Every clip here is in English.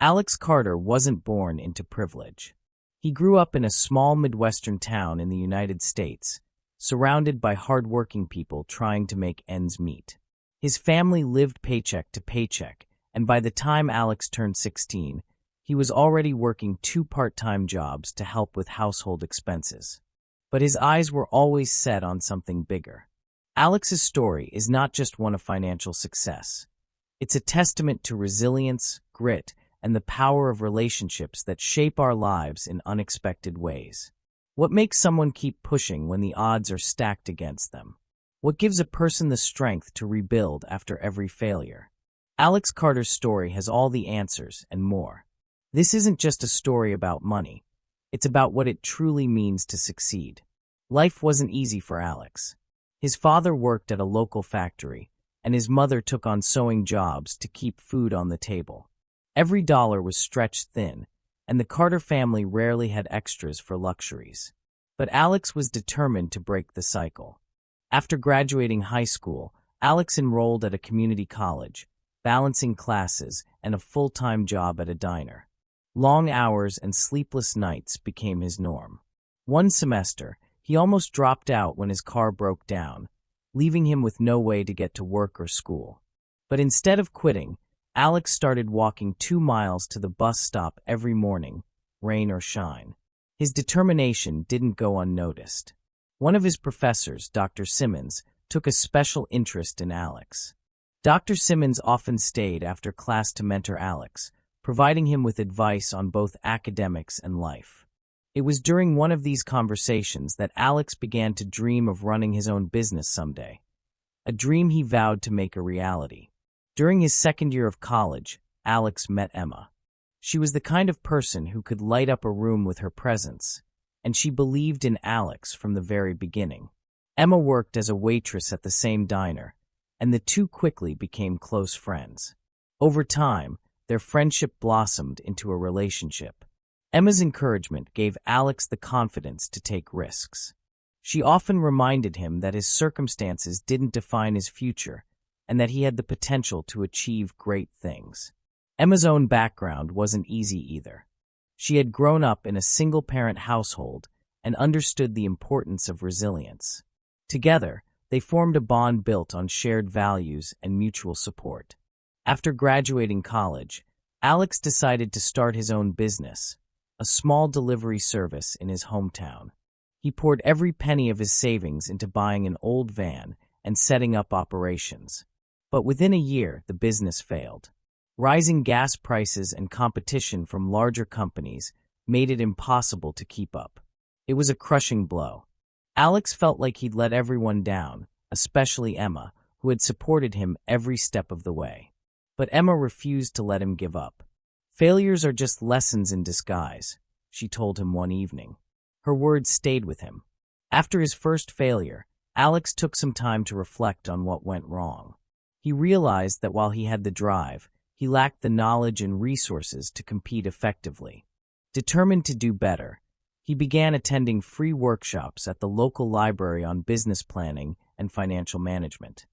Alex Carter wasn't born into privilege. He grew up in a small Midwestern town in the United States, surrounded by hardworking people trying to make ends meet. His family lived paycheck to paycheck, and by the time Alex turned 16, he was already working 2 part-time jobs to help with household expenses. But his eyes were always set on something bigger. Alex's story is not just one of financial success. It's a testament to resilience, grit, and the power of relationships that shape our lives in unexpected ways. What makes someone keep pushing when the odds are stacked against them? What gives a person the strength to rebuild after every failure? Alex Carter's story has all the answers and more. This isn't just a story about money. It's about what it truly means to succeed. Life wasn't easy for Alex. His father worked at a local factory, and his mother took on sewing jobs to keep food on the table. Every dollar was stretched thin, and the Carter family rarely had extras for luxuries. But Alex was determined to break the cycle. After graduating high school, Alex enrolled at a community college, balancing classes and a full-time job at a diner. Long hours and sleepless nights became his norm. One semester, he almost dropped out when his car broke down, leaving him with no way to get to work or school. But instead of quitting, Alex started walking 2 miles to the bus stop every morning, rain or shine. His determination didn't go unnoticed. One of his professors, Dr. Simmons, took a special interest in Alex. Dr. Simmons often stayed after class to mentor Alex, providing him with advice on both academics and life. It was during one of these conversations that Alex began to dream of running his own business someday, a dream he vowed to make a reality. During his second year of college, Alex met Emma. She was the kind of person who could light up a room with her presence, and she believed in Alex from the very beginning. Emma worked as a waitress at the same diner, and the two quickly became close friends. Over time, their friendship blossomed into a relationship. Emma's encouragement gave Alex the confidence to take risks. She often reminded him that his circumstances didn't define his future, and that he had the potential to achieve great things. Emma's own background wasn't easy either. She had grown up in a single-parent household and understood the importance of resilience. Together, they formed a bond built on shared values and mutual support. After graduating college, Alex decided to start his own business, a small delivery service in his hometown. He poured every penny of his savings into buying an old van and setting up operations. But within a year, the business failed. Rising gas prices and competition from larger companies made it impossible to keep up. It was a crushing blow. Alex felt like he'd let everyone down, especially Emma, who had supported him every step of the way. But Emma refused to let him give up. "Failures are just lessons in disguise," she told him one evening. Her words stayed with him. After his first failure, Alex took some time to reflect on what went wrong. He realized that while he had the drive, he lacked the knowledge and resources to compete effectively. Determined to do better, he began attending free workshops at the local library on business planning and financial management.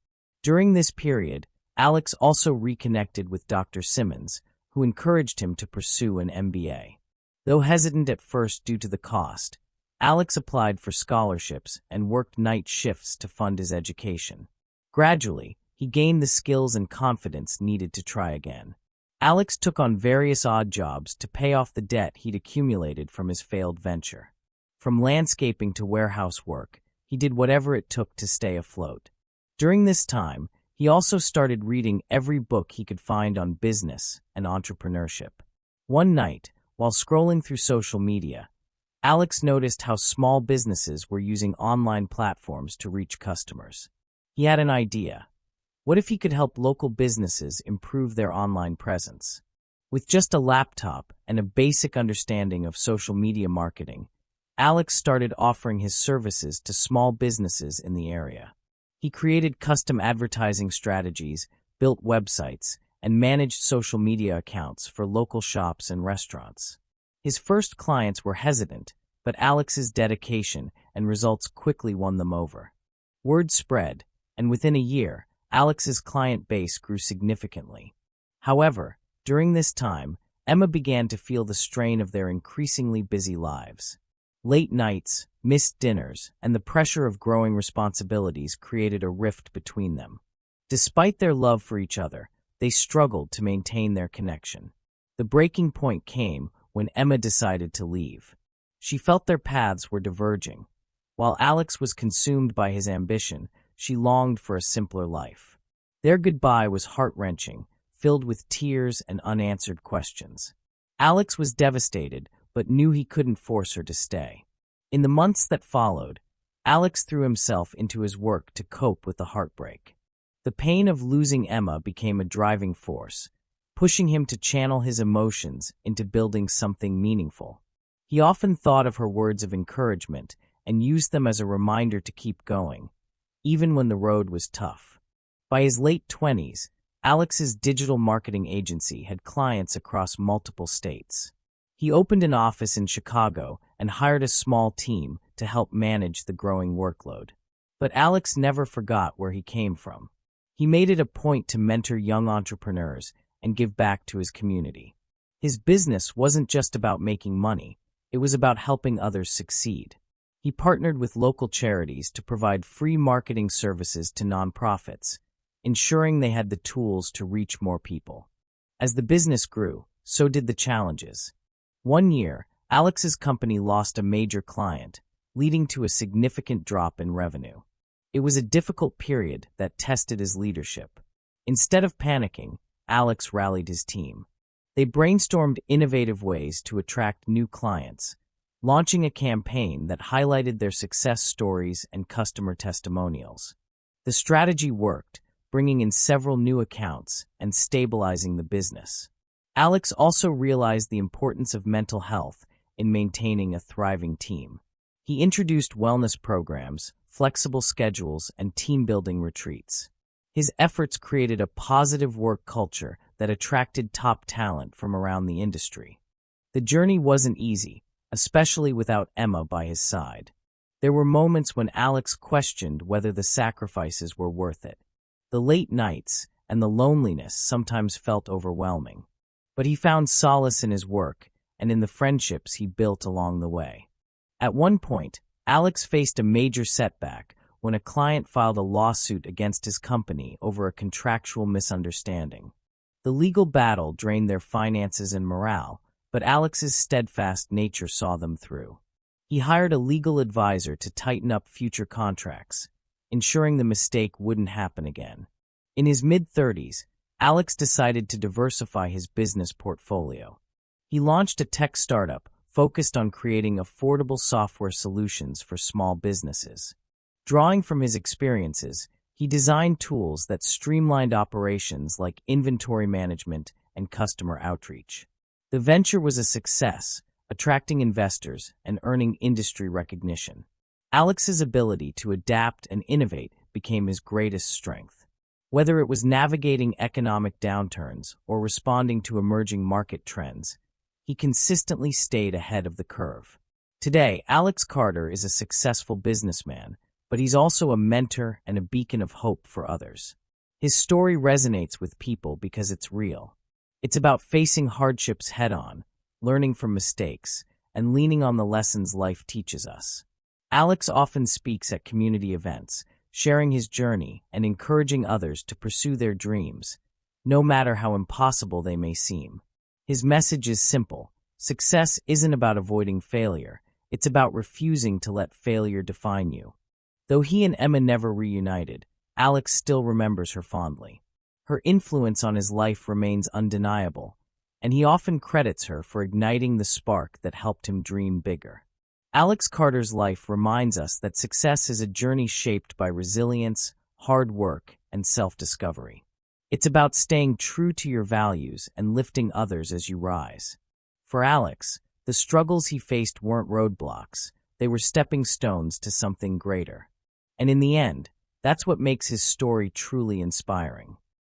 During this period, Alex also reconnected with Dr. Simmons, who encouraged him to pursue an MBA. Though hesitant at first due to the cost, Alex applied for scholarships and worked night shifts to fund his education. Gradually, he gained the skills and confidence needed to try again. Alex took on various odd jobs to pay off the debt he'd accumulated from his failed venture. From landscaping to warehouse work, he did whatever it took to stay afloat. During this time, he also started reading every book he could find on business and entrepreneurship. One night, while scrolling through social media, Alex noticed how small businesses were using online platforms to reach customers. He had an idea. What if he could help local businesses improve their online presence? With just a laptop and a basic understanding of social media marketing, Alex started offering his services to small businesses in the area. He created custom advertising strategies, built websites, and managed social media accounts for local shops and restaurants. His first clients were hesitant, but Alex's dedication and results quickly won them over. Word spread, and within a year, Alex's client base grew significantly. However, during this time, Emma began to feel the strain of their increasingly busy lives. Late nights, missed dinners, and the pressure of growing responsibilities created a rift between them. Despite their love for each other, they struggled to maintain their connection. The breaking point came when Emma decided to leave. She felt their paths were diverging. While Alex was consumed by his ambition, she longed for a simpler life. Their goodbye was heart-wrenching, filled with tears and unanswered questions. Alex was devastated, but knew he couldn't force her to stay. In the months that followed, Alex threw himself into his work to cope with the heartbreak. The pain of losing Emma became a driving force, pushing him to channel his emotions into building something meaningful. He often thought of her words of encouragement and used them as a reminder to keep going, even when the road was tough. By his late 20s, Alex's digital marketing agency had clients across multiple states. He opened an office in Chicago and hired a small team to help manage the growing workload. But Alex never forgot where he came from. He made it a point to mentor young entrepreneurs and give back to his community. His business wasn't just about making money, it was about helping others succeed. He partnered with local charities to provide free marketing services to nonprofits, ensuring they had the tools to reach more people. As the business grew, so did the challenges. One year, Alex's company lost a major client, leading to a significant drop in revenue. It was a difficult period that tested his leadership. Instead of panicking, Alex rallied his team. They brainstormed innovative ways to attract new clients, launching a campaign that highlighted their success stories and customer testimonials. The strategy worked, bringing in several new accounts and stabilizing the business. Alex also realized the importance of mental health in maintaining a thriving team. He introduced wellness programs, flexible schedules, and team-building retreats. His efforts created a positive work culture that attracted top talent from around the industry. The journey wasn't easy, especially without Emma by his side. There were moments when Alex questioned whether the sacrifices were worth it. The late nights and the loneliness sometimes felt overwhelming. But he found solace in his work and in the friendships he built along the way. At one point, Alex faced a major setback when a client filed a lawsuit against his company over a contractual misunderstanding. The legal battle drained their finances and morale, but Alex's steadfast nature saw them through. He hired a legal advisor to tighten up future contracts, ensuring the mistake wouldn't happen again. In his mid-30s, Alex decided to diversify his business portfolio. He launched a tech startup focused on creating affordable software solutions for small businesses. Drawing from his experiences, he designed tools that streamlined operations like inventory management and customer outreach. The venture was a success, attracting investors and earning industry recognition. Alex's ability to adapt and innovate became his greatest strength. Whether it was navigating economic downturns or responding to emerging market trends, he consistently stayed ahead of the curve. Today, Alex Carter is a successful businessman, but he's also a mentor and a beacon of hope for others. His story resonates with people because it's real. It's about facing hardships head-on, learning from mistakes, and leaning on the lessons life teaches us. Alex often speaks at community events, sharing his journey and encouraging others to pursue their dreams, no matter how impossible they may seem. His message is simple. Success isn't about avoiding failure. It's about refusing to let failure define you. Though he and Emma never reunited, Alex still remembers her fondly. Her influence on his life remains undeniable, and he often credits her for igniting the spark that helped him dream bigger. Alex Carter's life reminds us that success is a journey shaped by resilience, hard work, and self-discovery. It's about staying true to your values and lifting others as you rise. For Alex, the struggles he faced weren't roadblocks, they were stepping stones to something greater. And in the end, that's what makes his story truly inspiring.